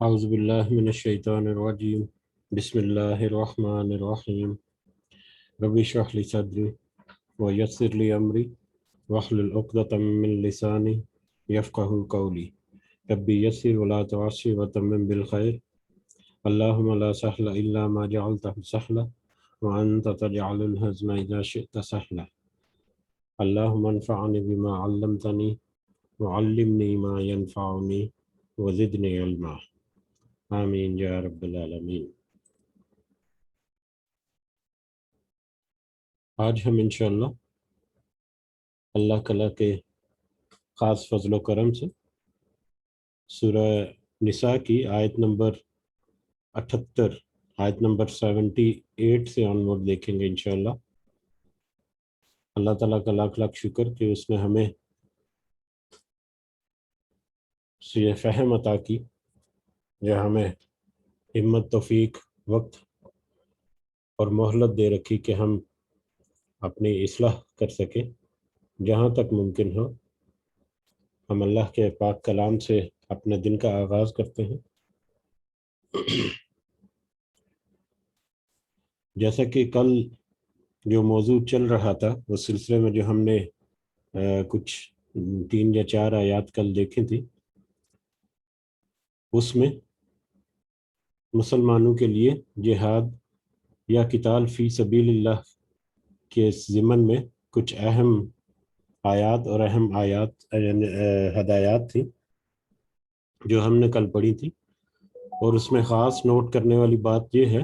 اعوذ باللہ من الشیطان الرجیم بسم اللہ الرحمن الرحیم رب اشرح لی صدری ویسر لی امری واحلل عقدۃ من لسانی یفقہوا قولی رب یسر ولا تعسر وتمم بالخیر اللہم لا سہل الا ما جعلتہ سہلا وانت تجعل الحزن اذا شئت سہلا اللہم انفعنی بما علمتنی وعلمنی ما ینفعنی وزدنی علما آمین یا رب العالمین۔ آج ہم انشاءاللہ اللہ تعالیٰ کے خاص فضل و کرم سے سورہ نساء کی آیت نمبر 78 آیت نمبر 78 سے آنورڈ دیکھیں گے انشاءاللہ۔ اللہ تعالیٰ کا لاکھ لاکھ شکر کہ اس نے ہمیں یہ فہم عطا کی، جو ہمیں ہمت، توفیق، وقت اور مہلت دے رکھی کہ ہم اپنی اصلاح کر سکیں۔ جہاں تک ممکن ہو ہم اللہ کے پاک کلام سے اپنے دن کا آغاز کرتے ہیں۔ جیسا کہ کل جو موضوع چل رہا تھا اس سلسلے میں جو ہم نے کچھ 3 یا 4 آیات کل دیکھی تھی، اس میں مسلمانوں کے لیے جہاد یا قتال فی سبیل اللہ کے ضمن میں کچھ اہم آیات اور اہم ہدایات تھیں جو ہم نے کل پڑھی تھی، اور اس میں خاص نوٹ کرنے والی بات یہ ہے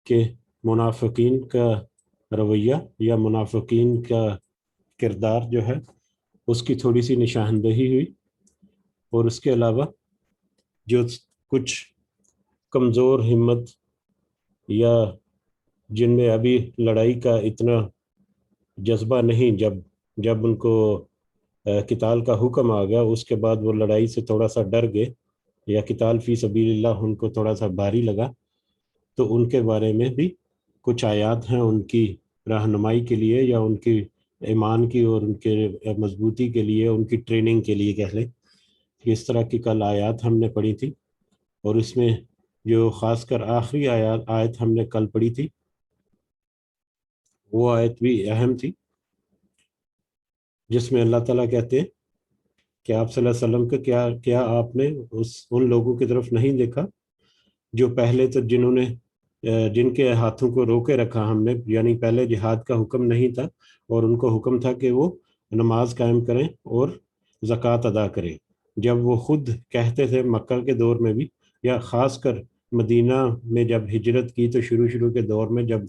کہ منافقین کا رویہ یا منافقین کا کردار جو ہے اس کی تھوڑی سی نشاندہی ہوئی، اور اس کے علاوہ جو کچھ کمزور ہمت یا جن میں ابھی لڑائی کا اتنا جذبہ نہیں، جب ان کو قتال کا حکم آ گیا اس کے بعد وہ لڑائی سے تھوڑا سا ڈر گئے یا قتال فی سبیل اللہ ان کو تھوڑا سا بھاری لگا، تو ان کے بارے میں بھی کچھ آیات ہیں ان کی رہنمائی کے لیے یا ان کی ایمان کی اور ان کے مضبوطی کے لیے، ان کی ٹریننگ کے لیے کہہ لیں۔ اس طرح کی کل آیات ہم نے پڑھی تھی، اور اس میں جو خاص کر آخری آیت ہم نے کل پڑھی تھی وہ آیت بھی اہم تھی، جس میں اللہ تعالیٰ کہتے ہیں کہ آپ صلی اللہ علیہ وسلم کا کیا آپ نے ان لوگوں کی طرف نہیں دیکھا جو پہلے تو جن کے ہاتھوں کو روکے رکھا ہم نے، یعنی پہلے جہاد کا حکم نہیں تھا اور ان کو حکم تھا کہ وہ نماز قائم کریں اور زکوٰۃ ادا کریں۔ جب وہ خود کہتے تھے مکہ کے دور میں بھی، یا خاص کر مدینہ میں جب ہجرت کی تو شروع کے دور میں جب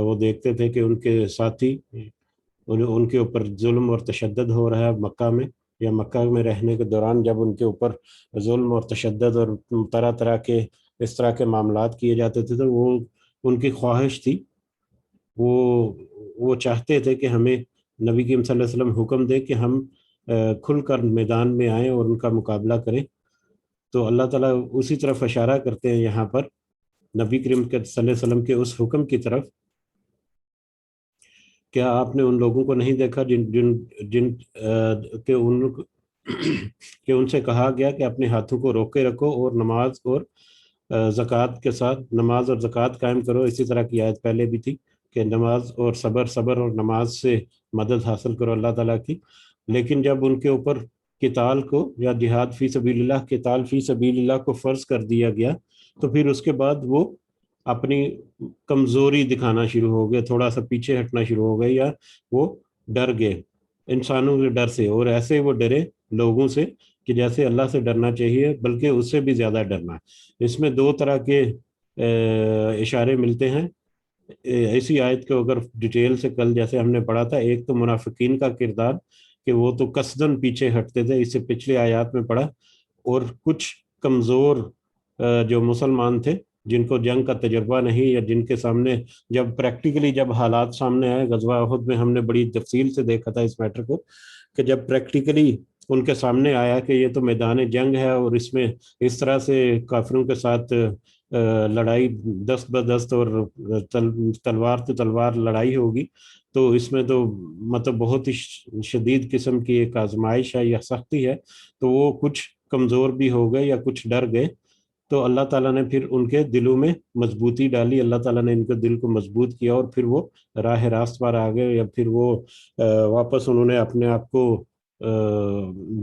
وہ دیکھتے تھے کہ ان کے ساتھی ان کے اوپر ظلم اور تشدد ہو رہا ہے مکہ میں، یا مکہ میں رہنے کے دوران جب ان کے اوپر ظلم اور تشدد اور طرح طرح کے اس طرح کے معاملات کیے جاتے تھے، تو وہ ان کی خواہش تھی، وہ چاہتے تھے کہ ہمیں نبی کریم صلی اللہ علیہ وسلم حکم دے کہ ہم کھل کر میدان میں آئیں اور ان کا مقابلہ کریں۔ تو اللہ تعالیٰ اسی طرف اشارہ کرتے ہیں یہاں پر نبی کریم صلی اللہ علیہ وسلم کے اس حکم کی طرف، کیا آپ نے ان لوگوں کو نہیں دیکھا جن کہ ان سے کہا گیا کہ اپنے ہاتھوں کو روکے رکھو اور نماز اور زکوٰۃ کے ساتھ نماز اور زکوٰۃ قائم کرو۔ اسی طرح کی آیت پہلے بھی تھی کہ نماز اور صبر اور نماز سے مدد حاصل کرو اللہ تعالیٰ کی۔ لیکن جب ان کے اوپر قتال کو یا جہاد فی سبیل اللہ، قتال فی سبیل اللہ کو فرض کر دیا گیا، تو پھر اس کے بعد وہ اپنی کمزوری دکھانا شروع ہو گئے، تھوڑا سا پیچھے ہٹنا شروع ہو گئے، یا وہ ڈر گئے انسانوں کے ڈر سے، اور ایسے وہ ڈرے لوگوں سے کہ جیسے اللہ سے ڈرنا چاہیے بلکہ اس سے بھی زیادہ ڈرنا۔ اس میں 2 طرح کے اشارے ملتے ہیں اسی آیت کو اگر ڈیٹیل سے کل جیسے ہم نے پڑھا تھا۔ ایک تو منافقین کا کردار کہ وہ تو قصداً پیچھے ہٹتے تھے، اس سے پچھلے آیات میں پڑھا، اور کچھ کمزور جو مسلمان تھے جن کو جنگ کا تجربہ نہیں، یا جن کے سامنے جب پریکٹیکلی جب حالات سامنے آئے، غزوہ احد میں ہم نے بڑی تفصیل سے دیکھا تھا اس میٹر کو، کہ جب پریکٹیکلی ان کے سامنے آیا کہ یہ تو میدان جنگ ہے اور اس میں اس طرح سے کافروں کے ساتھ لڑائی دست بدست اور تلوار تو تلوار لڑائی ہوگی، تو اس میں تو مطلب بہت ہی شدید قسم کی ایک آزمائش ہے یا سختی ہے، تو وہ کچھ کمزور بھی ہو گئے یا کچھ ڈر گئے تو اللہ تعالیٰ نے پھر ان کے دلوں میں مضبوطی ڈالی، اللہ تعالیٰ نے ان کے دل کو مضبوط کیا اور پھر وہ راہ راست پر آ گئے، یا پھر وہ واپس انہوں نے اپنے آپ کو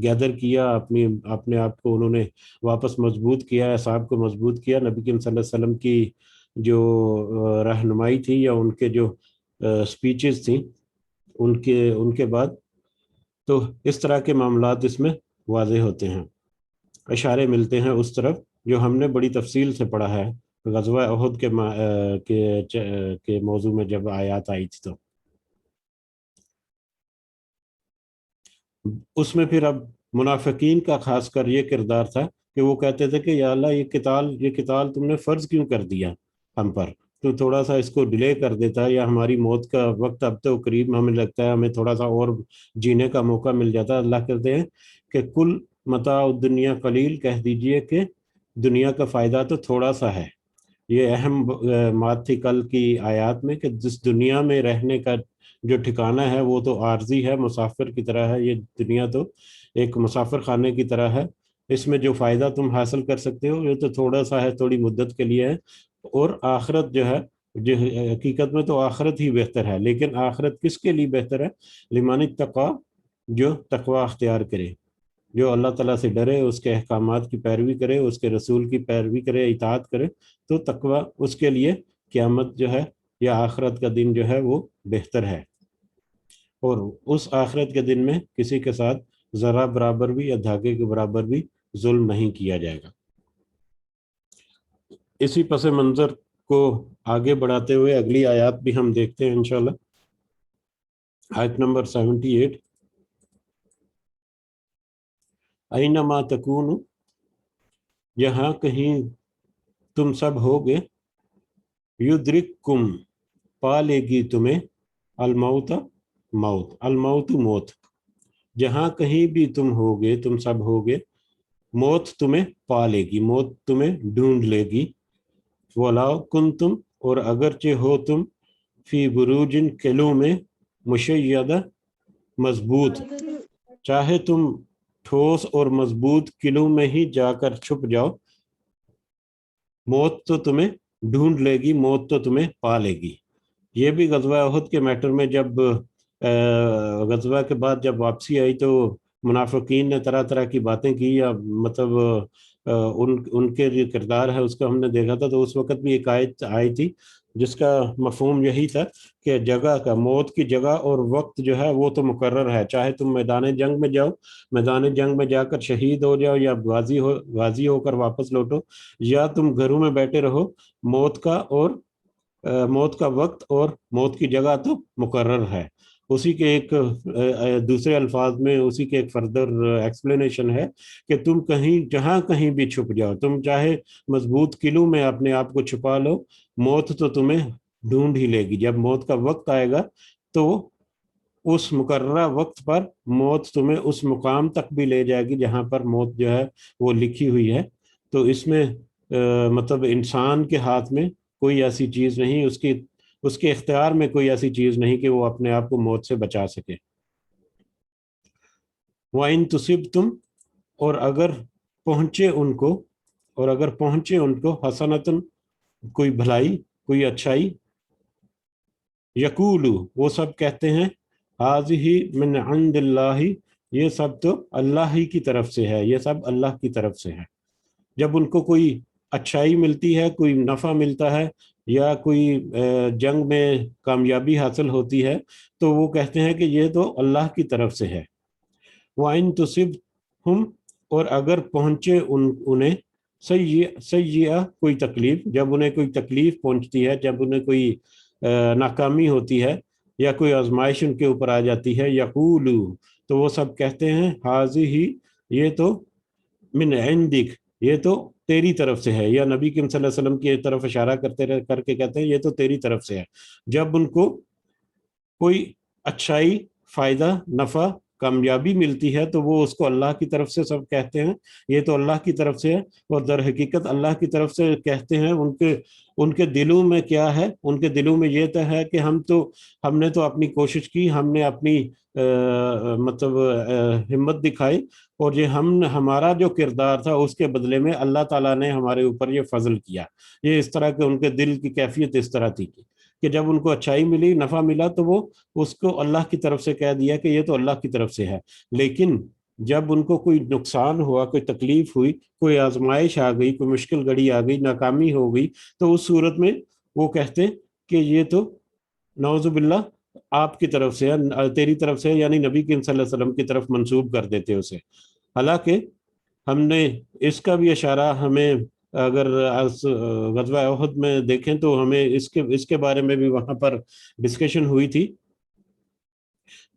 گیدر کیا، اپنے آپ کو انہوں نے واپس مضبوط کیا، اعصاب کو مضبوط کیا، نبی کریم صلی اللہ علیہ وسلم کی جو رہنمائی تھی یا ان کے جو سپیچز تھیں ان کے بعد، تو اس طرح کے معاملات اس میں واضح ہوتے ہیں، اشارے ملتے ہیں اس طرف جو ہم نے بڑی تفصیل سے پڑھا ہے غزوہ احد کے موضوع میں جب آیات آئی تھی تو اس میں پھر اب منافقین کا خاص کر یہ کردار تھا کہ وہ کہتے تھے کہ یا اللہ یہ قتال تم نے فرض کیوں کر دیا ہم پر، تو تھوڑا سا اس کو ڈیلے کر دیتا ہے، یا ہماری موت کا وقت اب تو قریب ہمیں لگتا ہے، ہمیں تھوڑا سا اور جینے کا موقع مل جاتا ہے۔ اللہ کہتے ہیں کہ کل متاع الدنیا قلیل، کہہ دیجئے کہ دنیا کا فائدہ تو تھوڑا سا ہے۔ یہ اہم بات تھی کل کی آیات میں کہ جس دنیا میں رہنے کا جو ٹھکانہ ہے وہ تو عارضی ہے، مسافر کی طرح ہے، یہ دنیا تو ایک مسافر خانے کی طرح ہے، اس میں جو فائدہ تم حاصل کر سکتے ہو یہ تو تھوڑا سا ہے، تھوڑی مدت کے لیے ہے، اور آخرت جو ہے، جو حقیقت میں تو آخرت ہی بہتر ہے، لیکن آخرت کس کے لیے بہتر ہے؟ لمن اتقی، جو تقوی اختیار کرے، جو اللہ تعالیٰ سے ڈرے، اس کے احکامات کی پیروی کرے، اس کے رسول کی پیروی کرے، اطاعت کرے، تو تقوی اس کے لیے قیامت جو ہے یا آخرت کا دن جو ہے وہ بہتر ہے، اور اس آخرت کے دن میں کسی کے ساتھ ذرہ برابر بھی یا دھاگے کے برابر بھی ظلم نہیں کیا جائے گا۔ اسی پس منظر کو آگے بڑھاتے ہوئے اگلی آیات بھی ہم دیکھتے ہیں انشاءاللہ۔ آیت نمبر 78، اینما تکونوا، جہاں کہیں تم سب ہوگے، یدرککم، پا لے گی تمہیں، الموت، موت، الموت موت، جہاں کہیں بھی تم ہوگے، تم سب ہوگے، موت تمہیں پا لے گی، موت تمہیں ڈھونڈ لے گی، وَلَوْ كُنْتُمْ، اور اگرچہ ہو تم، فی بروجن، قلعوں میں، مشیدہ، مضبوط، چاہے تم ٹھوس اور مضبوط قلعوں میں ہی جا کر چھپ جاؤ، موت تو تمہیں ڈھونڈ لے گی، موت تو تمہیں پا لے گی۔ یہ بھی غزوہ احد کے میٹر میں جب غزوہ کے بعد جب واپسی آئی تو منافقین نے طرح طرح کی باتیں کی، یا مطلب ان کے جو کردار ہے اس کا ہم نے دیکھا تھا، تو اس وقت بھی ایک آیت آئی تھی جس کا مفہوم یہی تھا کہ جگہ کا، موت کی جگہ اور وقت جو ہے وہ تو مقرر ہے، چاہے تم میدان جنگ میں جاؤ، میدان جنگ میں جا کر شہید ہو جاؤ، یا غازی ہو کر واپس لوٹو، یا تم گھروں میں بیٹھے رہو، موت کا وقت اور موت کی جگہ تو مقرر ہے۔ اسی کے ایک دوسرے الفاظ میں اسی کے ایک فردر ایکسپلینیشن ہے کہ تم جہاں کہیں بھی چھپ جاؤ، تم چاہے مضبوط قلعوں میں اپنے آپ کو چھپا لو، موت تو تمہیں ڈھونڈ ہی لے گی۔ جب موت کا وقت آئے گا تو اس مقررہ وقت پر موت تمہیں اس مقام تک بھی لے جائے گی جہاں پر موت جو ہے وہ لکھی ہوئی ہے۔ تو اس میں مطلب انسان کے ہاتھ میں کوئی ایسی چیز نہیں، اس کے اختیار میں کوئی ایسی چیز نہیں کہ وہ اپنے آپ کو موت سے بچا سکے۔ وَإِن تُصِبْتُمْ، اور اگر پہنچے ان کو حسنۃ، کوئی بھلائی، کوئی اچھائی، یقولو، وہ سب کہتے ہیں، ہذہ من عند اللہ، یہ سب تو اللہ ہی کی طرف سے ہے، یہ سب اللہ کی طرف سے ہے۔ جب ان کو کوئی اچھائی ملتی ہے، کوئی نفع ملتا ہے، یا کوئی جنگ میں کامیابی حاصل ہوتی ہے، تو وہ کہتے ہیں کہ یہ تو اللہ کی طرف سے ہے۔ وَإِن تُصِبْهُمْ، اور اگر پہنچے انہیں، سیئہ، کوئی تکلیف، جب انہیں کوئی تکلیف پہنچتی ہے، جب انہیں کوئی ناکامی ہوتی ہے یا کوئی آزمائش ان کے اوپر آ جاتی ہے، یقولو، تو وہ سب کہتے ہیں، ہذہ، یہ تو من عندک، یہ تو تیری طرف سے ہے، یا نبی کریم صلی اللہ علیہ وسلم کی طرف اشارہ کر کے کہتے ہیں یہ تو تیری طرف سے ہے۔ جب ان کو کوئی اچھائی، فائدہ، نفع، کامیابی ملتی ہے تو وہ اس کو اللہ کی طرف سے سب کہتے ہیں، یہ تو اللہ کی طرف سے ہے، اور در حقیقت اللہ کی طرف سے کہتے ہیں۔ ان کے دلوں میں کیا ہے؟ ان کے دلوں میں یہ تو ہے کہ ہم نے تو اپنی کوشش کی، ہم نے اپنی مطلب ہمت دکھائی، اور یہ ہمارا جو کردار تھا اس کے بدلے میں اللہ تعالیٰ نے ہمارے اوپر یہ فضل کیا۔ یہ اس طرح کے ان کے دل کی کیفیت اس طرح تھی کہ جب ان کو اچھائی ملی، نفع ملا، تو وہ اس کو اللہ کی طرف سے کہہ دیا کہ یہ تو اللہ کی طرف سے ہے۔ لیکن جب ان کو کوئی نقصان ہوا، کوئی تکلیف ہوئی، کوئی آزمائش آ گئی، کوئی مشکل گھڑی آ گئی، ناکامی ہو گئی، تو اس صورت میں وہ کہتے کہ یہ تو نعوذ باللہ آپ کی طرف سے ہے، تیری طرف سے، یعنی نبی کریم صلی اللہ علیہ وسلم کی طرف منسوب کر دیتے اسے۔ حالانکہ ہم نے اس کا بھی اشارہ، ہمیں اگر غزوہ احد میں دیکھیں تو ہمیں اس کے بارے میں بھی وہاں پر ڈسکشن ہوئی تھی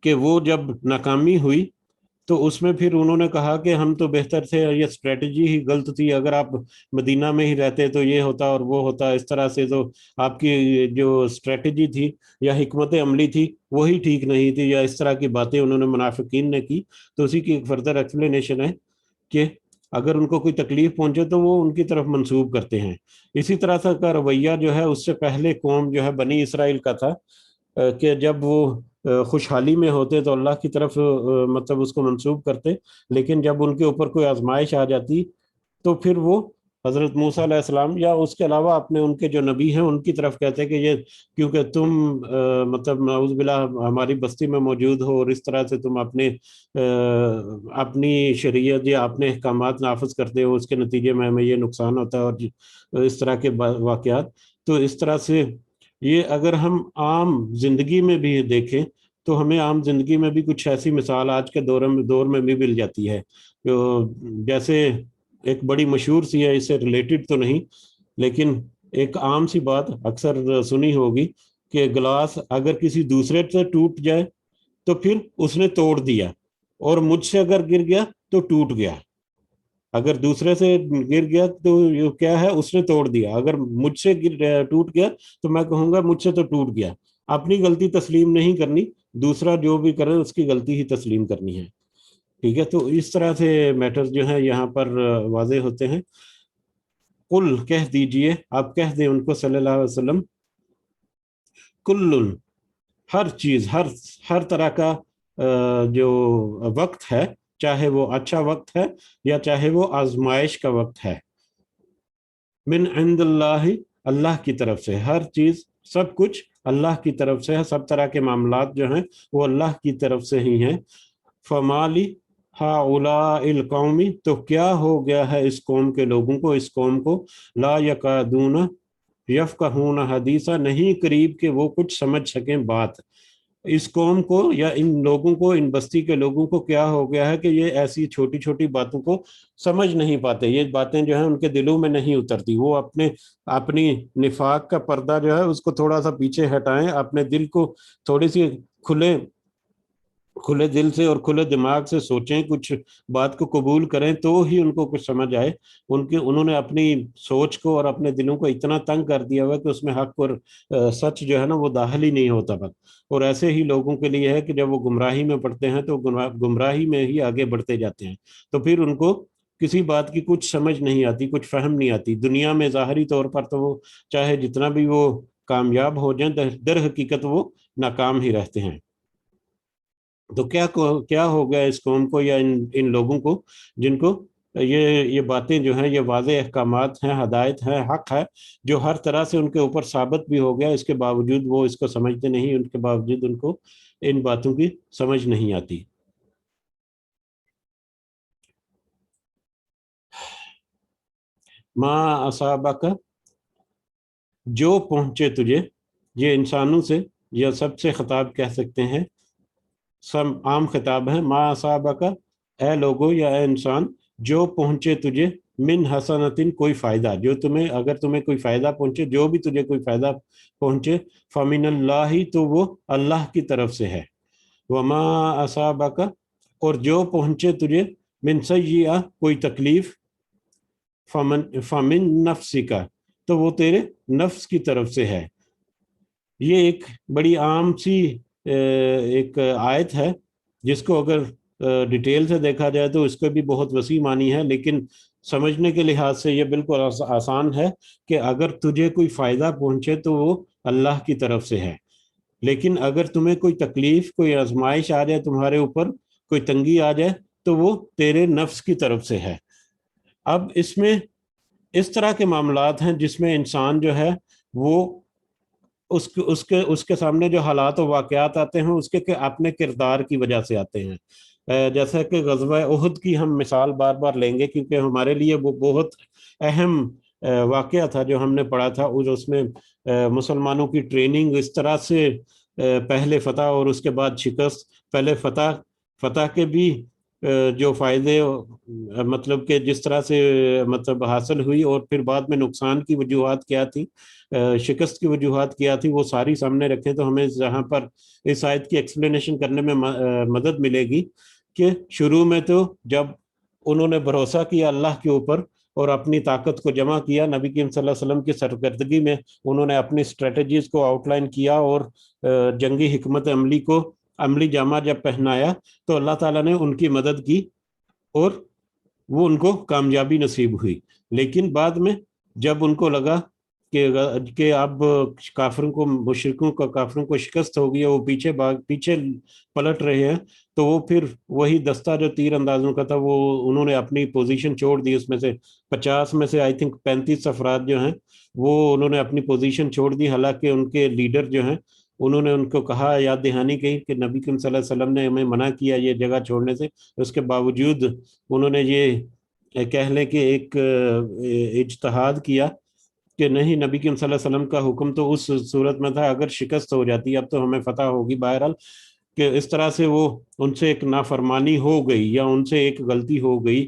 کہ وہ جب ناکامی ہوئی تو اس میں پھر انہوں نے کہا کہ ہم تو بہتر تھے، یہ اسٹریٹجی ہی غلط تھی، اگر آپ مدینہ میں ہی رہتے تو یہ ہوتا اور وہ ہوتا، اس طرح سے تو آپ کی جو اسٹریٹجی تھی یا حکمت عملی تھی وہی ٹھیک نہیں تھی، یا اس طرح کی باتیں انہوں نے منافقین نے کی۔ تو اسی کی ایک فردر ایکسپلینیشن ہے کہ اگر ان کو کوئی تکلیف پہنچے تو وہ ان کی طرف منسوب کرتے ہیں۔ اسی طرح سے کا رویہ جو ہے اس سے پہلے قوم جو ہے بنی اسرائیل کا تھا کہ جب وہ خوشحالی میں ہوتے تو اللہ کی طرف مطلب اس کو منسوب کرتے، لیکن جب ان کے اوپر کوئی آزمائش آ جاتی تو پھر وہ حضرت موسیٰ علیہ السلام یا اس کے علاوہ اپنے ان کے جو نبی ہیں ان کی طرف کہتے کہ یہ کیونکہ تم مطلب نعوذ باللہ ہماری بستی میں موجود ہو، اور اس طرح سے تم اپنی شریعت یا اپنے احکامات نافذ کرتے ہو، اس کے نتیجے میں ہمیں یہ نقصان ہوتا ہے، اور اس طرح کے واقعات۔ تو اس طرح سے یہ اگر ہم عام زندگی میں بھی دیکھیں تو ہمیں عام زندگی میں بھی کچھ ایسی مثال آج کے دور میں بھی مل جاتی ہے۔ جیسے ایک بڑی مشہور سی ہے، اس سے ریلیٹڈ تو نہیں لیکن ایک عام سی بات اکثر سنی ہوگی کہ گلاس اگر کسی دوسرے سے ٹوٹ جائے تو پھر اس نے توڑ دیا، اور مجھ سے اگر گر گیا تو ٹوٹ گیا۔ اگر دوسرے سے گر گیا تو یہ کیا ہے؟ اس نے توڑ دیا۔ اگر مجھ سے ٹوٹ گیا تو میں کہوں گا مجھ سے تو ٹوٹ گیا۔ اپنی غلطی تسلیم نہیں کرنی، دوسرا جو بھی کرے اس کی غلطی ہی تسلیم کرنی ہے۔ ٹھیک ہے، تو اس طرح سے میٹرز جو ہیں یہاں پر واضح ہوتے ہیں۔ قل کہہ دیجئے، آپ کہہ دیں ان کو صلی اللہ علیہ وسلم، کل، ہر چیز، ہر طرح کا جو وقت ہے، چاہے وہ اچھا وقت ہے یا چاہے وہ آزمائش کا وقت ہے، من عند اللہ، اللہ کی طرف سے، ہر چیز، سب کچھ اللہ کی طرف سے ہے، سب طرح کے معاملات جو ہیں وہ اللہ کی طرف سے ہی ہیں۔ فمالی ہؤلاء القوم، تو کیا ہو گیا ہے اس قوم کے لوگوں کو، اس قوم کو، لا یکادون یفقہون حدیثا، نہیں قریب کہ وہ کچھ سمجھ سکیں بات۔ اس قوم کو یا ان لوگوں کو، ان بستی کے لوگوں کو کیا ہو گیا ہے کہ یہ ایسی چھوٹی چھوٹی باتوں کو سمجھ نہیں پاتے، یہ باتیں جو ہیں ان کے دلوں میں نہیں اترتی۔ وہ اپنی نفاق کا پردہ جو ہے اس کو تھوڑا سا پیچھے ہٹائیں، اپنے دل کو تھوڑی سی کھلے دل سے اور کھلے دماغ سے سوچیں، کچھ بات کو قبول کریں تو ہی ان کو کچھ سمجھ آئے۔ انہوں نے اپنی سوچ کو اور اپنے دلوں کو اتنا تنگ کر دیا ہوا کہ اس میں حق اور سچ جو ہے نا وہ داخل ہی نہیں ہوتا بس۔ اور ایسے ہی لوگوں کے لیے ہے کہ جب وہ گمراہی میں پڑتے ہیں تو گمراہی میں ہی آگے بڑھتے جاتے ہیں، تو پھر ان کو کسی بات کی کچھ سمجھ نہیں آتی، کچھ فہم نہیں آتی۔ دنیا میں ظاہری طور پر تو وہ چاہے جتنا بھی وہ کامیاب ہو جائیں، در حقیقت وہ ناکام ہی رہتے ہیں۔ تو کیا ہو گیا اس قوم کو یا ان لوگوں کو جن کو یہ باتیں جو ہیں، یہ واضح احکامات ہیں، ہدایت ہیں، حق ہے، جو ہر طرح سے ان کے اوپر ثابت بھی ہو گیا، اس کے باوجود وہ اس کو سمجھتے نہیں، ان کے باوجود ان کو ان باتوں کی سمجھ نہیں آتی۔ ما اصابک، جو پہنچے تجھے، یہ انسانوں سے یا سب سے خطاب کہہ سکتے ہیں، سب عام خطاب ہے۔ ما اصابک، اے لوگو یا اے انسان، جو پہنچے تجھے، من حسنتن، کوئی فائدہ، اگر تمہیں کوئی فائدہ پہنچے، جو بھی تجھے کوئی فائدہ پہنچے، فمن اللہ، تو وہ اللہ کی طرف سے ہے۔ وما اصابک، اور جو پہنچے تجھے، من سیئہ، کوئی تکلیف، فمن نفسک، تو وہ تیرے نفس کی طرف سے ہے۔ یہ ایک بڑی عام سی ایک آیت ہے جس کو اگر ڈیٹیل سے دیکھا جائے تو اس کے بھی بہت وسیع معنی ہے، لیکن سمجھنے کے لحاظ سے یہ بالکل آسان ہے کہ اگر تجھے کوئی فائدہ پہنچے تو وہ اللہ کی طرف سے ہے، لیکن اگر تمہیں کوئی تکلیف، کوئی آزمائش آ جائے تمہارے اوپر، کوئی تنگی آ جائے تو وہ تیرے نفس کی طرف سے ہے۔ اب اس میں اس طرح کے معاملات ہیں جس میں انسان جو ہے وہ اس کے سامنے جو حالات و واقعات آتے ہیں اس کے اپنے کردار کی وجہ سے آتے ہیں۔ جیسا کہ غزوہ احد کی ہم مثال بار بار لیں گے، کیونکہ ہمارے لیے وہ بہت اہم واقعہ تھا جو ہم نے پڑھا تھا، اور اس میں مسلمانوں کی ٹریننگ اس طرح سے، پہلے فتح اور اس کے بعد شکست، پہلے فتح کے بھی جو فائدے مطلب کہ جس طرح سے مطلب حاصل ہوئی، اور پھر بعد میں نقصان کی وجوہات کیا تھی، شکست کی وجوہات کیا تھی، وہ ساری سامنے رکھیں تو ہمیں جہاں پر اس آیت کی ایکسپلینیشن کرنے میں مدد ملے گی کہ شروع میں تو جب انہوں نے بھروسہ کیا اللہ کے اوپر اور اپنی طاقت کو جمع کیا، نبی کریم صلی اللہ علیہ وسلم کی سرکردگی میں انہوں نے اپنی اسٹریٹجیز کو آؤٹ لائن کیا اور جنگی حکمت عملی کو عملی جامہ جب پہنایا تو اللہ تعالیٰ نے ان کی مدد کی اور وہ ان کو کامیابی نصیب ہوئی۔ لیکن بعد میں جب ان کو لگا کہ اب کافروں کو، مشرکوں کا کافروں کو شکست ہو گئی، وہ پیچھے پلٹ رہے ہیں، تو وہ پھر وہی دستہ جو تیر اندازوں کا تھا وہ انہوں نے اپنی پوزیشن چھوڑ دی، اس میں سے 50 میں سے آئی تھنک 35 افراد جو ہیں وہ انہوں نے اپنی پوزیشن چھوڑ دی، حالانکہ ان کے لیڈر جو ہیں انہوں نے ان کو کہا، یاد دہانی کی کہ نبی کریم صلی اللہ علیہ وسلم نے ہمیں منع کیا یہ جگہ چھوڑنے سے، اس کے باوجود انہوں نے یہ کہہ لیں کہ ایک اجتہاد کیا کہ نہیں، نبی کریم صلی اللہ علیہ وسلم کا حکم تو اس صورت میں تھا اگر شکست ہو جاتی، اب تو ہمیں فتح ہوگی، بہرحال کہ اس طرح سے وہ ان سے ایک نافرمانی ہو گئی یا ان سے ایک غلطی ہو گئی،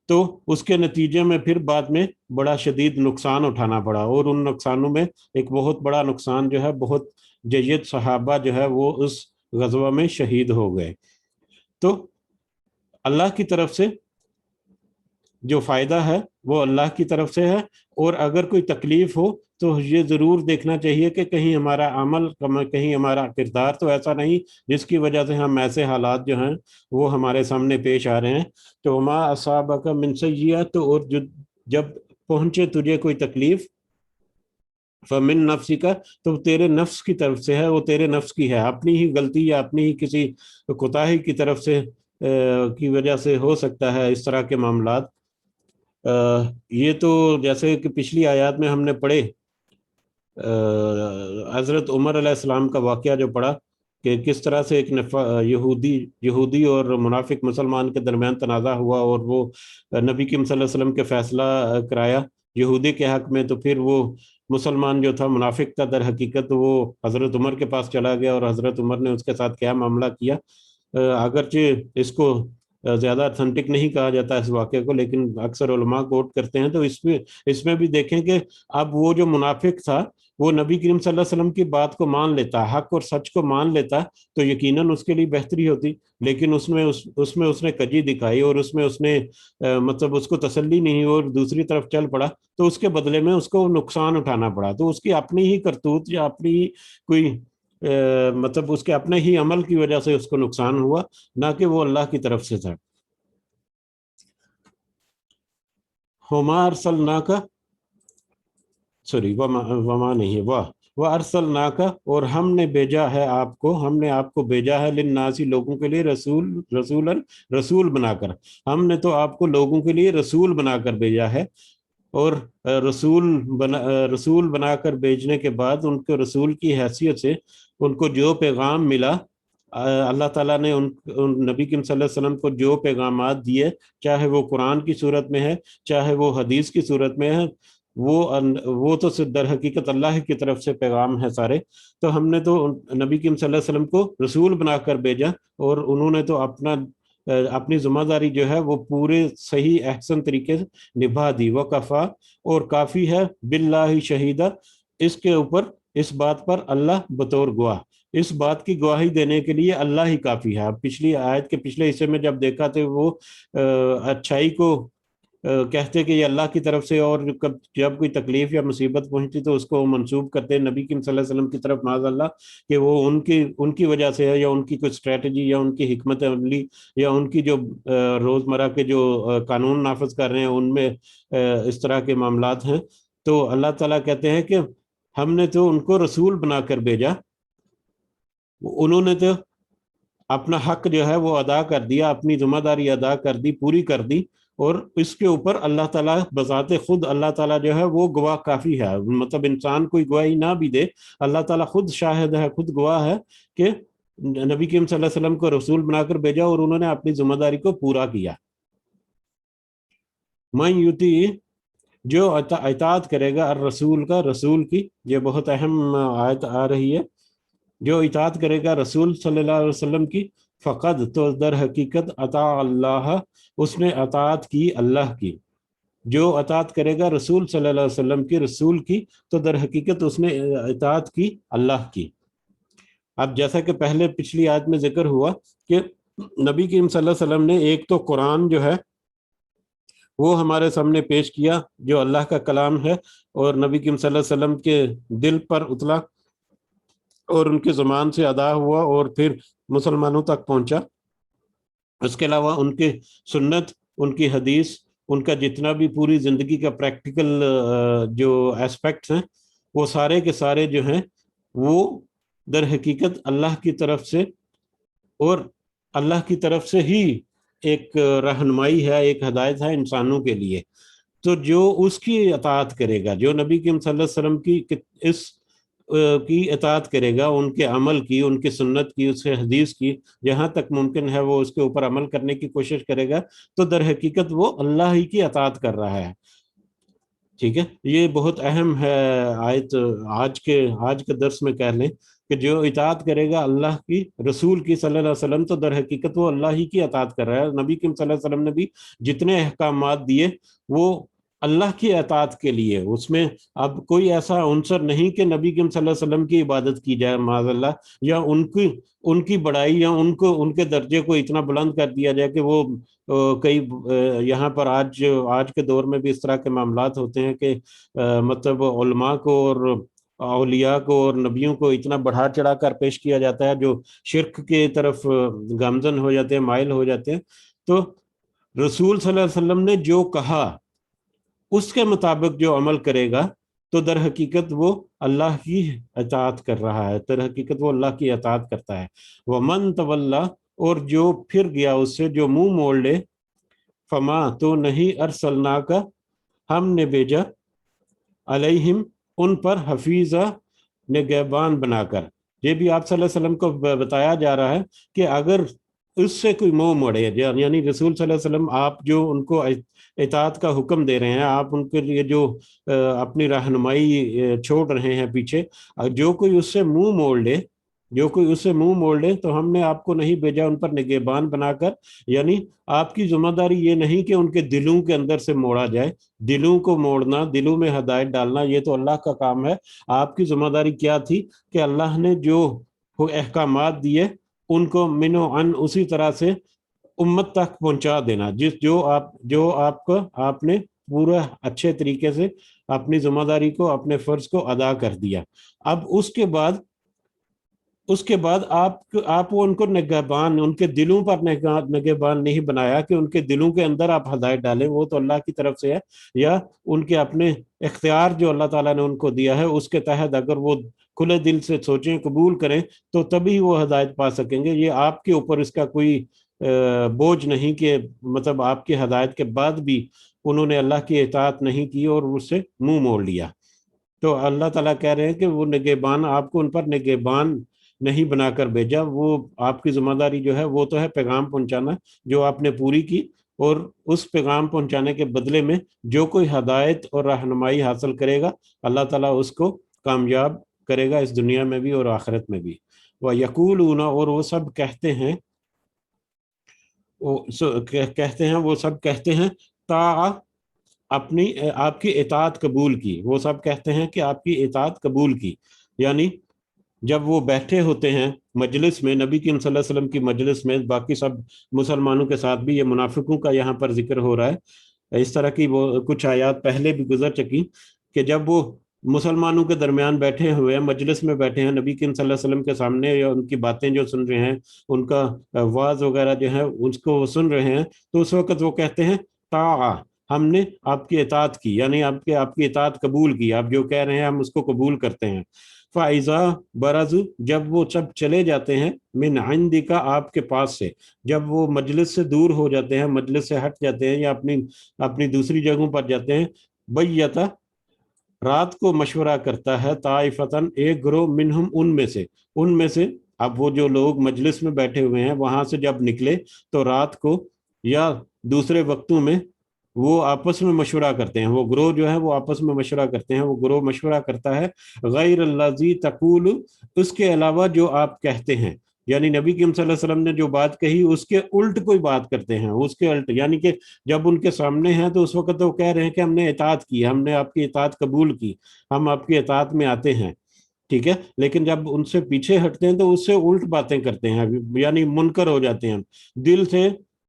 تو اس کے نتیجے میں پھر بعد میں بڑا شدید نقصان اٹھانا پڑا، اور ان نقصانوں میں ایک بہت بڑا نقصان جو ہے، بہت جید صحابہ جو ہے وہ اس غزوہ میں شہید ہو گئے۔ تو اللہ کی طرف سے جو فائدہ ہے وہ اللہ کی طرف سے ہے، اور اگر کوئی تکلیف ہو تو یہ ضرور دیکھنا چاہیے کہ کہیں ہمارا عمل، کہیں ہمارا کردار تو ایسا نہیں جس کی وجہ سے ہم ایسے حالات جو ہیں وہ ہمارے سامنے پیش آ رہے ہیں۔ تو ما اصابک من سیئۃ، اور جب پہنچے تجھے کوئی تکلیف، فمن نفسی کا، تو تیرے نفس کی طرف سے ہے، وہ تیرے نفس کی ہے، اپنی ہی غلطی یا اپنی ہی کسی کوتاہی کی طرف سے کی وجہ سے ہو سکتا ہے اس طرح کے معاملات۔ یہ تو جیسے کہ پچھلی آیات میں ہم نے پڑھے، حضرت عمر علیہ السلام کا واقعہ جو پڑھا کہ کس طرح سے ایک یہودی اور منافق مسلمان کے درمیان تنازع ہوا، اور وہ نبی کریم صلی اللہ علیہ وسلم کے فیصلہ کرایا یہودی کے حق میں، تو پھر وہ مسلمان جو تھا منافق تھا در حقیقت، وہ حضرت عمر کے پاس چلا گیا اور حضرت عمر نے اس کے ساتھ کیا معاملہ کیا۔ اگرچہ اس کو زیادہ اتھینٹک نہیں کہا جاتا اس واقعے کو، لیکن اکثر علماء کوٹ کرتے ہیں، تو اس میں بھی دیکھیں کہ اب وہ جو منافق تھا وہ نبی کریم صلی اللہ علیہ وسلم کی بات کو مان لیتا، حق اور سچ کو مان لیتا تو یقیناً اس کے لیے بہتری ہوتی، لیکن اس میں اس نے کجی دکھائی، اور اس میں اس نے مطلب اس کو تسلی نہیں اور دوسری طرف چل پڑا، تو اس کے بدلے میں اس کو نقصان اٹھانا پڑا۔ تو اس کی اپنی ہی کرتوت یا اپنی ہی کوئی مطلب اس کے اپنے ہی عمل کی وجہ سے اس کو نقصان ہوا، نہ کہ وہ اللہ کی طرف سے تھا۔ وما ارسلناک، سوری وما نہیں ہے، وارسلناک، اور ہم نے بھیجا ہے آپ کو، ہم نے آپ کو بھیجا ہے للناس، لوگوں کے لیے، رسول بنا کر، ہم نے تو آپ کو لوگوں کے لیے رسول بنا کر بھیجا ہے، اور رسول بنا کر بھیجنے کے بعد ان کو رسول کی حیثیت سے ان کو جو پیغام ملا، اللہ تعالیٰ نے ان نبی کریم صلی اللہ علیہ وسلم کو جو پیغامات دیے، چاہے وہ قرآن کی صورت میں ہے چاہے وہ حدیث کی صورت میں ہے، وہ تو در حقیقت اللہ کی طرف سے پیغام ہے سارے۔ تو ہم نے تو نبی کریم صلی اللہ علیہ وسلم کو رسول بنا کر بھیجا، اور انہوں نے تو اپنی ذمہ داری جو ہے وہ پورے صحیح احسن طریقے سے نبھا دی، وکفا، اور کافی ہے باللہ شہیدہ، اس کے اوپر، اس بات پر اللہ بطور گواہ، اس بات کی گواہی دینے کے لیے اللہ ہی کافی ہے۔ اب پچھلی آیت کے پچھلے حصے میں جب دیکھا تو وہ اچھائی کو کہتے کہ یہ اللہ کی طرف سے، اور جب کوئی تکلیف یا مصیبت پہنچتی تو اس کو منسوب کرتے نبی کریم صلی اللہ علیہ وسلم کی طرف، معاذ اللہ، کہ وہ ان کی وجہ سے ہے، یا ان کی کوئی اسٹریٹجی، یا ان کی حکمت عملی، یا ان کی جو روزمرہ کے جو قانون نافذ کر رہے ہیں ان میں اس طرح کے معاملات ہیں۔ تو اللہ تعالیٰ کہتے ہیں کہ ہم نے تو ان کو رسول بنا کر بھیجا، انہوں نے تو اپنا حق جو ہے وہ ادا کر دیا، اپنی ذمہ داری ادا کر دی، پوری کر دی، اور اس کے اوپر اللہ تعالیٰ بذات خود، اللہ تعالیٰ جو ہے وہ گواہ کافی ہے، مطلب انسان کوئی گواہی نہ بھی دے، اللہ تعالیٰ خود شاہد ہے، خود گواہ ہے کہ نبی کریم صلی اللہ علیہ وسلم کو رسول بنا کر بھیجا اور انہوں نے اپنی ذمہ داری کو پورا کیا۔ من یوتی، جو اطاعت کرے گا، الرسول کا، رسول کی، یہ بہت اہم آیت آ رہی ہے، جو اطاعت کرے گا رسول صلی اللہ علیہ وسلم کی، فقد، تو در حقیقت، اطاع اللہ، اس نے اطاعت کی اللہ کی۔ جو اطاعت کرے گا رسول صلی اللہ علیہ وسلم کی، رسول کی، تو در حقیقت اس نے اطاعت کی اللہ کی۔ اب جیسا کہ پہلے پچھلی آیت میں ذکر ہوا کہ نبی کریم صلی اللہ علیہ وسلم نے ایک تو قرآن جو ہے وہ ہمارے سامنے پیش کیا، جو اللہ کا کلام ہے، اور نبی کریم صلی اللہ علیہ وسلم کے دل پر اتلا اور ان کی زبان سے ادا ہوا اور پھر مسلمانوں تک پہنچا۔ اس کے علاوہ ان کی سنت، ان کی حدیث، ان کا جتنا بھی پوری زندگی کا پریکٹیکل جو ایسپیکٹس ہیں، وہ سارے کے سارے جو ہیں وہ در حقیقت اللہ کی طرف سے، اور اللہ کی طرف سے ہی ایک رہنمائی ہے، ایک ہدایت ہے انسانوں کے لیے۔ تو جو اس کی اطاعت کرے گا، جو نبی کریم صلی اللہ علیہ وسلم کی اطاعت کرے گا، ان کے عمل کی، ان کی سنت کی، اس کے حدیث کی، جہاں تک ممکن ہے وہ اس کے اوپر عمل کرنے کی کوشش کرے گا، تو در حقیقت وہ اللہ ہی کی اطاعت کر رہا ہے۔ ٹھیک ہے، یہ بہت اہم ہے آیت، آج کے درس میں کہہ لیں کہ جو اطاعت کرے گا اللہ کی، رسول کی صلی اللہ علیہ وسلم، تو در حقیقت وہ اللہ ہی کی اطاعت کر رہا ہے۔ نبی کریم صلی اللہ علیہ وسلم نے بھی جتنے احکامات دیے وہ اللہ کی اطاعت کے لیے، اس میں اب کوئی ایسا عنصر نہیں کہ نبی کریم صلی اللہ علیہ وسلم کی عبادت کی جائے معاذ اللہ، یا ان کی بڑائی، یا ان کے درجے کو اتنا بلند کر دیا جائے کہ وہ کئی یہاں پر آج کے دور میں بھی اس طرح کے معاملات ہوتے ہیں کہ مطلب علماء کو اور اولیاء کو اور نبیوں کو اتنا بڑھا چڑھا کر پیش کیا جاتا ہے، جو شرک کی طرف گامزن ہو جاتے ہیں، مائل ہو جاتے ہیں۔ تو رسول صلی اللہ علیہ وسلم نے جو کہا اس کے مطابق جو عمل کرے گا، تو در حقیقت وہ اللہ کی اطاعت کر رہا ہے، در حقیقت وہ اللہ کی اطاعت کرتا ہے۔ وَمَن تَوَلَّا، اور جو پھر گیا اس سے، جو منہ موڑ لے، فما، تو نہیں، ارسلناک، ہم نے بھیجا، علیہم، ان پر، حفیظہ، نگہبان بنا کر۔ یہ بھی آپ صلی اللہ علیہ وسلم کو بتایا جا رہا ہے کہ اگر اس سے کوئی منہ موڑے، یعنی رسول صلی اللہ علیہ وسلم، آپ جو ان کو اطاعت کا حکم دے رہے ہیں، آپ ان کے لیے جو اپنی رہنمائی چھوڑ رہے ہیں پیچھے، جو کوئی اس سے منہ موڑ لے تو ہم نے آپ کو نہیں بھیجا ان پر نگہبان بنا کر۔ یعنی آپ کی ذمہ داری یہ نہیں کہ ان کے دلوں کے اندر سے موڑا جائے، دلوں کو موڑنا، دلوں میں ہدایت ڈالنا، یہ تو اللہ کا کام ہے۔ آپ کی ذمہ داری کیا تھی کہ اللہ نے جو احکامات دیے ان کو منو ان اسی طرح سے امت تک پہنچا دینا، جو آپ نے پورا اچھے طریقے سے اپنی ذمہ داری کو، اپنے فرض کو ادا کر دیا۔ اب اس کے بعد آپ ان کو نگہبان، ان کے دلوں پر نگہبان نہیں بنایا کہ ان کے دلوں کے اندر آپ ہدایت ڈالیں، وہ تو اللہ کی طرف سے ہے، یا ان کے اپنے اختیار جو اللہ تعالیٰ نے ان کو دیا ہے اس کے تحت اگر وہ کھلے دل سے سوچیں، قبول کریں، تو تبھی وہ ہدایت پا سکیں گے۔ یہ آپ کے اوپر اس کا کوئی بوجھ نہیں کہ مطلب آپ کی ہدایت کے بعد بھی انہوں نے اللہ کی اطاعت نہیں کی اور اس سے منہ موڑ لیا۔ تو اللہ تعالیٰ کہہ رہے ہیں کہ وہ نگہبان، آپ کو ان پر نگہبان نہیں بنا کر بھیجا، وہ آپ کی ذمہ داری جو ہے وہ تو ہے پیغام پہنچانا، جو آپ نے پوری کی، اور اس پیغام پہنچانے کے بدلے میں جو کوئی ہدایت اور رہنمائی حاصل کرے گا، اللہ تعالیٰ اس کو کامیاب کرے گا، اس دنیا میں بھی اور آخرت میں بھی۔ وَيَقُولُونَ، اور وہ سب کہتے ہیں، آپ کی اطاعت قبول کی، وہ سب کہتے ہیں کہ آپ کی اطاعت قبول کی۔ یعنی جب وہ بیٹھے ہوتے ہیں مجلس میں، نبی کریم صلی اللہ علیہ وسلم کی مجلس میں، باقی سب مسلمانوں کے ساتھ بھی، یہ منافقوں کا یہاں پر ذکر ہو رہا ہے، اس طرح کی وہ کچھ آیات پہلے بھی گزر چکی کہ جب وہ مسلمانوں کے درمیان بیٹھے ہوئے ہیں، مجلس میں بیٹھے ہیں، نبی کریم صلی اللہ علیہ وسلم کے سامنے، یا ان کی باتیں جو سن رہے ہیں، ان کا واعظ وغیرہ جو ہے اس کو وہ سن رہے ہیں، تو اس وقت وہ کہتے ہیں طاعہ، ہم نے آپ کی اطاعت کی، یعنی آپ کی اطاعت قبول کی، آپ جو کہہ رہے ہیں ہم اس کو قبول کرتے ہیں۔ فَإِذَا بَرَزُوا، جب وہ سب چلے جاتے ہیں، من عندک، آپ کے پاس سے، جب وہ مجلس سے دور ہو جاتے ہیں، مجلس سے ہٹ جاتے ہیں، یا اپنی دوسری جگہوں پر جاتے ہیں، بیتا، رات کو مشورہ کرتا ہے، طائفتن، ایک گروہ، منہم، ان میں سے اب وہ جو لوگ مجلس میں بیٹھے ہوئے ہیں وہاں سے جب نکلے تو رات کو یا دوسرے وقتوں میں وہ آپس میں مشورہ کرتے ہیں، وہ گروہ جو ہے وہ آپس میں مشورہ کرتے ہیں، وہ گروہ مشورہ کرتا ہے غیر الذی تقول، اس کے علاوہ جو آپ کہتے ہیں، یعنی نبی کریم صلی اللہ علیہ وسلم نے جو بات کہی اس کے الٹ کوئی بات کرتے ہیں، اس کے الٹ، یعنی کہ جب ان کے سامنے ہیں تو اس وقت وہ کہہ رہے ہیں کہ ہم نے اطاعت کی، ہم نے آپ کی اطاعت قبول کی، ہم آپ کی اطاعت میں آتے ہیں، ٹھیک ہے، لیکن جب ان سے پیچھے ہٹتے ہیں تو اس سے الٹ باتیں کرتے ہیں، یعنی منکر ہو جاتے ہیں دل سے۔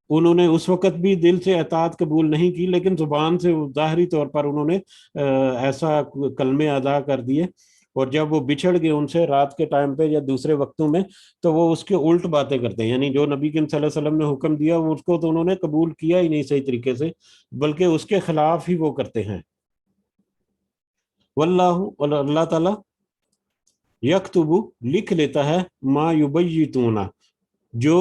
انہوں نے اس وقت بھی دل سے اطاعت قبول نہیں کی، لیکن زبان سے ظاہری طور پر انہوں نے ایسا کلمے ادا کر دیے، اور جب وہ بچھڑ گئے ان سے رات کے ٹائم پہ یا دوسرے وقتوں میں تو وہ اس کے الٹ باتیں کرتے ہیں، یعنی جو نبی کریم صلی اللہ علیہ وسلم نے حکم دیا وہ اس کو تو انہوں نے قبول کیا ہی نہیں صحیح طریقے سے، بلکہ اس کے خلاف ہی وہ کرتے ہیں۔ واللہ، اور اللہ تعالیٰ، یکتب، لکھ لیتا ہے، ما یبیتون، جو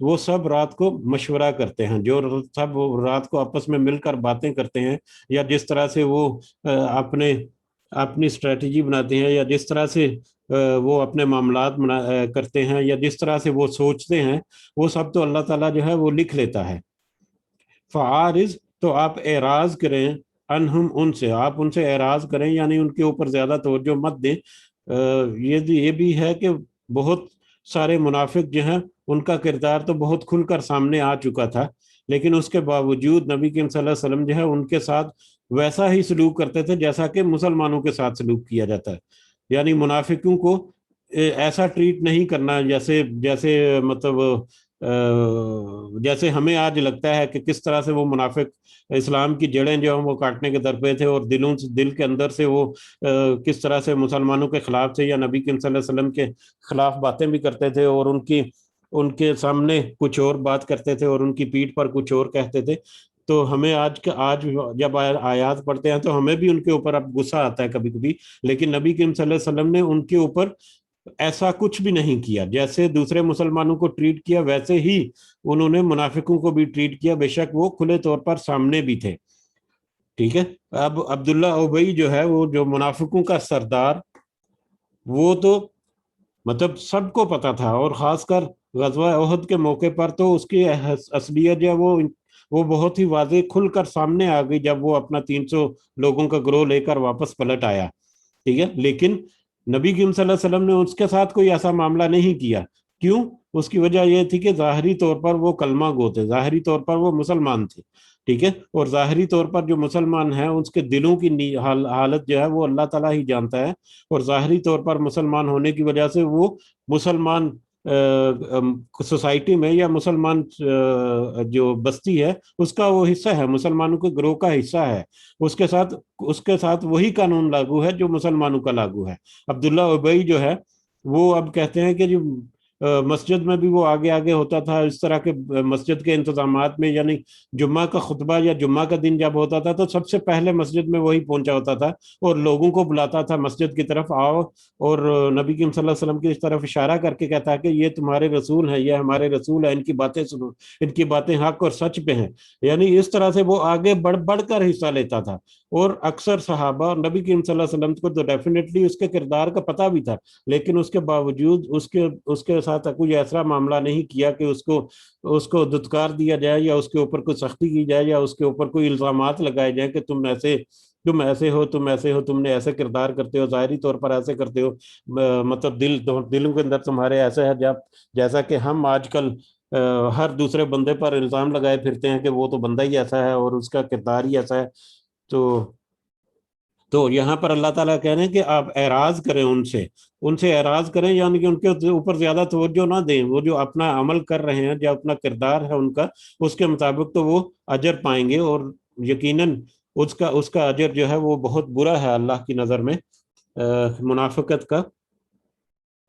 وہ سب رات کو مشورہ کرتے ہیں، جو سب رات کو آپس میں مل کر باتیں کرتے ہیں، یا جس طرح سے وہ اپنی اسٹریٹجی بناتے ہیں، یا جس طرح سے وہ اپنے معاملات کرتے ہیں، یا جس طرح سے وہ سوچتے ہیں، وہ سب تو اللہ تعالیٰ جو ہے وہ لکھ لیتا ہے۔ فعارض، تو آپ اعراض کریں، انہم، ان سے، آپ ان سے اعراض کریں، یعنی ان کے اوپر زیادہ توجہ مت دیں۔ یہ بھی ہے کہ بہت سارے منافق جو ہیں ان کا کردار تو بہت کھل کر سامنے آ چکا تھا، لیکن اس کے باوجود نبی کریم صلی اللہ علیہ وسلم جو ہے ان کے ساتھ ویسا ہی سلوک کرتے تھے جیسا کہ مسلمانوں کے ساتھ سلوک کیا جاتا ہے، یعنی منافقوں کو ایسا ٹریٹ نہیں کرنا جیسے جیسے مطلب جیسے ہمیں آج لگتا ہے کہ کس طرح سے وہ منافق اسلام کی جڑیں جو ہیں وہ کاٹنے کے در پہ تھے، اور دل کے اندر سے وہ کس طرح سے مسلمانوں کے خلاف تھے، یا نبی کریم صلی اللہ علیہ وسلم کے خلاف باتیں بھی کرتے تھے، اور ان کے سامنے کچھ اور بات کرتے تھے اور ان کی پیٹھ پر کچھ اور کہتے تھے۔ تو ہمیں آج جب آیات پڑھتے ہیں تو ہمیں بھی ان کے اوپر اب غصہ آتا ہے کبھی کبھی، لیکن نبی کریم صلی اللہ علیہ وسلم نے ان کے اوپر ایسا کچھ بھی نہیں کیا، جیسے دوسرے مسلمانوں کو ٹریٹ کیا ویسے ہی انہوں نے منافقوں کو بھی ٹریٹ کیا، بے شک وہ کھلے طور پر سامنے بھی تھے، ٹھیک ہے۔ اب عبداللہ ابئی جو ہے وہ جو منافقوں کا سردار، وہ تو مطلب سب کو پتا تھا، اور خاص کر غزوہ احد کے موقع پر تو اس کی اصلیت جو ہے وہ بہت ہی واضح کھل کر سامنے آ گئی جب وہ اپنا 300 لوگوں کا گروہ لے کر واپس پلٹ آیا، ٹھیک ہے، لیکن نبی کریم صلی اللہ علیہ وسلم نے اس کے ساتھ کوئی ایسا معاملہ نہیں کیا، کیوں؟ اس کی وجہ یہ تھی کہ ظاہری طور پر وہ کلمہ گو تھے، ظاہری طور پر وہ مسلمان تھے، ٹھیک ہے، اور ظاہری طور پر جو مسلمان ہیں اس کے دلوں کی حالت جو ہے وہ اللہ تعالیٰ ہی جانتا ہے، اور ظاہری طور پر مسلمان ہونے کی وجہ سے وہ مسلمان سوسائٹی میں یا مسلمان جو بستی ہے اس کا وہ حصہ ہے، مسلمانوں کے گروہ کا حصہ ہے، اس کے ساتھ وہی قانون لاگو ہے جو مسلمانوں کا لاگو ہے۔ عبداللہ ابئی جو ہے وہ اب کہتے ہیں کہ جو مسجد میں بھی وہ آگے آگے ہوتا تھا، اس طرح کے مسجد کے انتظامات میں، یعنی جمعہ کا خطبہ یا جمعہ کا دن جب ہوتا تھا تو سب سے پہلے مسجد میں وہی پہنچا ہوتا تھا، اور لوگوں کو بلاتا تھا مسجد کی طرف آؤ، اور نبی کریم صلی اللہ علیہ وسلم کی اس طرف اشارہ کر کے کہتا ہے کہ یہ تمہارے رسول ہیں، یہ ہمارے رسول ہیں، ان کی باتیں سنو، ان کی باتیں حق اور سچ پہ ہیں، یعنی اس طرح سے وہ آگے بڑھ بڑھ کر حصہ لیتا تھا، اور اکثر صحابہ اور نبی کریم صلی اللہ علیہ وسلم کو تو ڈیفینیٹلی اس کے کردار کا پتہ بھی تھا، لیکن اس کے باوجود اس کے ساتھ کوئی ایسا معاملہ نہیں کیا کہ اس کو دھتکار دیا جائے، یا اس کے اوپر کوئی سختی کی جائے، یا اس کے اوپر کوئی الزامات لگائے جائیں کہ تم ایسے ہو، تم نے ایسے کردار کرتے ہو، ظاہری طور پر ایسے کرتے ہو، مطلب دلوں کے اندر تمہارے ایسے ہے، جیسا کہ ہم آج کل ہر دوسرے بندے پر الزام لگائے پھرتے ہیں کہ وہ تو بندہ ہی ایسا ہے اور اس کا کردار ہی ایسا ہے۔ تو یہاں پر اللہ تعالیٰ کہہ رہے ہیں کہ آپ اعراض کریں، ان سے اعراض کریں، یعنی کہ ان کے اوپر زیادہ توجہ نہ دیں، وہ جو اپنا عمل کر رہے ہیں، جو اپنا کردار ہے ان کا، اس کے مطابق تو وہ اجر پائیں گے، اور یقیناً اس کا اجر جو ہے وہ بہت برا ہے اللہ کی نظر میں منافقت کا.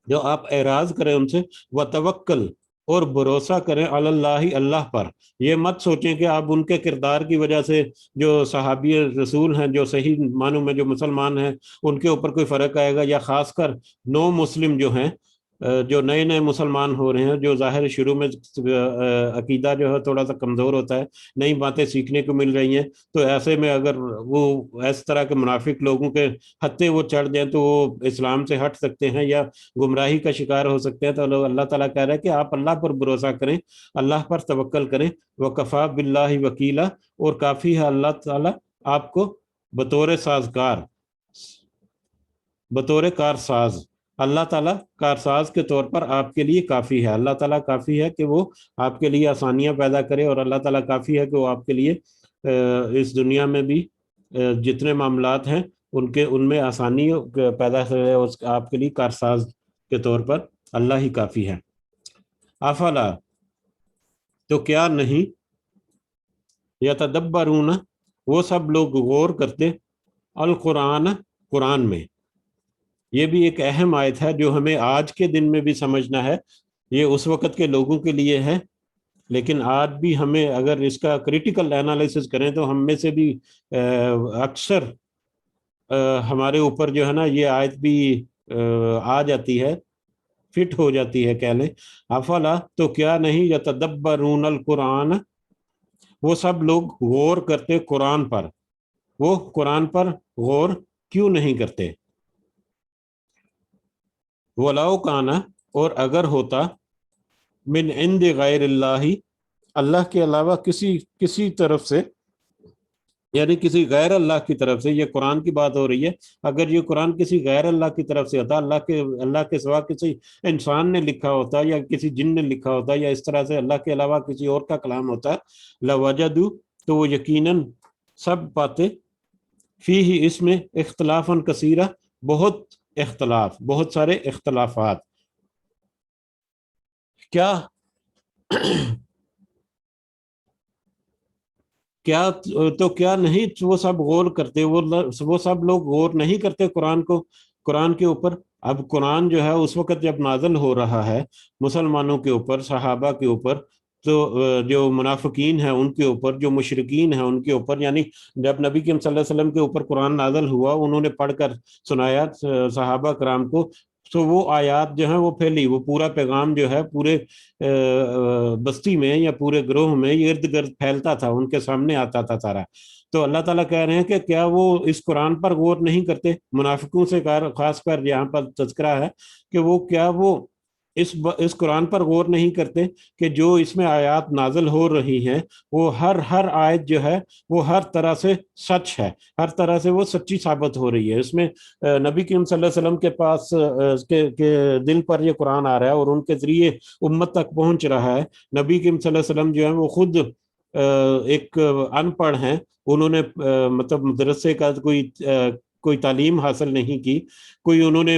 جو آپ اعراض کریں ان سے، وتوکل، اور بھروسہ کریں علی اللہ، اللہ پر. یہ مت سوچیں کہ آپ ان کے کردار کی وجہ سے، جو صحابی رسول ہیں، جو صحیح معنوں میں جو مسلمان ہیں، ان کے اوپر کوئی فرق آئے گا، یا خاص کر نو مسلم جو ہیں، جو نئے نئے مسلمان ہو رہے ہیں، جو ظاہر شروع میں عقیدہ جو ہے تھوڑا سا کمزور ہوتا ہے، نئی باتیں سیکھنے کو مل رہی ہیں، تو ایسے میں اگر وہ اس طرح کے منافق لوگوں کے ہتھے وہ چڑھ جائیں تو وہ اسلام سے ہٹ سکتے ہیں یا گمراہی کا شکار ہو سکتے ہیں. تو اللہ تعالیٰ کہہ رہا ہے کہ آپ اللہ پر بھروسہ کریں، اللہ پر توکل کریں. وکفا باللہ وکیلا، اور کافی ہے اللہ تعالیٰ آپ کو بطور سازگار، بطور کارساز. اللہ تعالیٰ کارساز کے طور پر آپ کے لیے کافی ہے. اللہ تعالیٰ کافی ہے کہ وہ آپ کے لیے آسانیاں پیدا کرے، اور اللہ تعالیٰ کافی ہے کہ وہ آپ کے لیے اس دنیا میں بھی جتنے معاملات ہیں ان میں آسانی پیدا کرے، آپ کے لیے کارساز کے طور پر اللہ ہی کافی ہے. افلا، تو کیا نہیں، یتدبرون، وہ سب لوگ غور کرتے، القرآن، قرآن میں. یہ بھی ایک اہم آیت ہے جو ہمیں آج کے دن میں بھی سمجھنا ہے. یہ اس وقت کے لوگوں کے لیے ہے، لیکن آج بھی ہمیں اگر اس کا کریٹیکل انالیسس کریں تو ہم میں سے بھی اکثر ہمارے اوپر جو ہے نا یہ آیت بھی آ جاتی ہے، فٹ ہو جاتی ہے کہہ لیں. افلا، تو کیا نہیں، یتدبرون القرآن، وہ سب لوگ غور کرتے قرآن پر. وہ قرآن پر غور کیوں نہیں کرتے؟ وَلَوْ کَانَ، اور اگر ہوتا، من عند غیر اللہ، اللہ کے علاوہ کسی طرف سے، یعنی کسی غیر اللہ کی طرف سے. یہ قرآن کی بات ہو رہی ہے. اگر یہ قرآن کسی غیر اللہ کی طرف سے ہوتا، اللہ کے سوا کسی انسان نے لکھا ہوتا، یا کسی جن نے لکھا ہوتا، یا اس طرح سے اللہ کے علاوہ کسی اور کا کلام ہوتا، لوجدوا، تو وہ یقیناً سب پاتے، فیہ، اس میں، اختلافاً کثیرہ، بہت اختلاف، بہت سارے اختلافات. کیا کیا تو کیا نہیں وہ سب غور کرتے، وہ سب لوگ غور نہیں کرتے قرآن کو، قرآن کے اوپر. اب قرآن جو ہے اس وقت جب نازل ہو رہا ہے مسلمانوں کے اوپر، صحابہ کے اوپر، تو جو منافقین ہیں ان کے اوپر، جو مشرکین ہیں ان کے اوپر، یعنی جب نبی کریم صلی اللہ علیہ وسلم کے اوپر قرآن نازل ہوا، انہوں نے پڑھ کر سنایا صحابہ کرام کو، تو وہ آیات جو ہیں وہ پھیلی، وہ پورا پیغام جو ہے پورے بستی میں یا پورے گروہ میں ارد گرد پھیلتا تھا، ان کے سامنے آتا تھا سارا. تو اللہ تعالیٰ کہہ رہے ہیں کہ کیا وہ اس قرآن پر غور نہیں کرتے؟ منافقوں سے خاص کر یہاں پر تذکرہ ہے کہ وہ اس قرآن پر غور نہیں کرتے کہ جو اس میں آیات نازل ہو رہی ہیں، وہ ہر آیت جو ہے وہ ہر طرح سے سچ ہے، ہر طرح سے وہ سچی ثابت ہو رہی ہے. اس میں نبی کریم صلی اللہ علیہ وسلم کے پاس کے دل پر یہ قرآن آ رہا ہے اور ان کے ذریعے امت تک پہنچ رہا ہے. نبی کریم صلی اللہ علیہ وسلم جو ہے وہ خود ایک ان پڑھ ہیں، انہوں نے مطلب مدرسے کا کوئی تعلیم حاصل نہیں کی، کوئی انہوں نے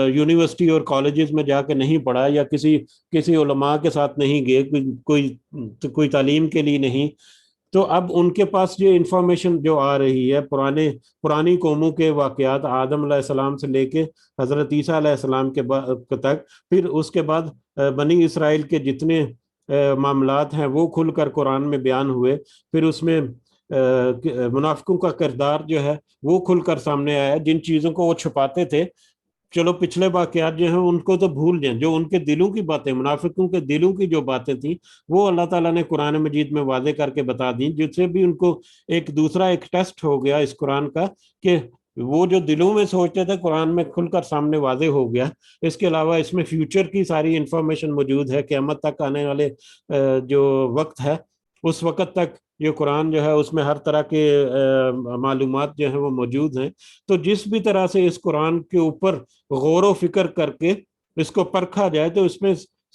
یونیورسٹی اور کالجز میں جا کے نہیں پڑھا، یا کسی علماء کے ساتھ نہیں گئے، کوئی تعلیم کے لیے نہیں. تو اب ان کے پاس یہ انفارمیشن جو آ رہی ہے پرانی قوموں کے واقعات، آدم علیہ السلام سے لے کے حضرت عیسیٰ علیہ السلام کے تک، پھر اس کے بعد بنی اسرائیل کے جتنے معاملات ہیں وہ کھل کر قرآن میں بیان ہوئے. پھر اس میں منافقوں کا کردار جو ہے وہ کھل کر سامنے آیا. جن چیزوں کو وہ چھپاتے تھے، چلو پچھلے واقعات جو ہیں ان کو تو بھول جائیں، جو ان کے دلوں کی باتیں، منافقوں کے دلوں کی جو باتیں تھیں وہ اللہ تعالیٰ نے قرآن مجید میں واضح کر کے بتا دیں، جس سے بھی ان کو ایک ٹیسٹ ہو گیا اس قرآن کا، کہ وہ جو دلوں میں سوچتے تھے قرآن میں کھل کر سامنے واضح ہو گیا. اس کے علاوہ اس میں فیوچر کی ساری انفارمیشن موجود ہے، قیامت تک آنے والے جو وقت ہے اس وقت تک یہ قرآن جو ہے اس میں ہر طرح کے معلومات جو ہیں وہ موجود ہیں. تو جس بھی طرح سے اس قرآن کے اوپر غور و فکر کر کے اس کو پرکھا جائے تو اس میں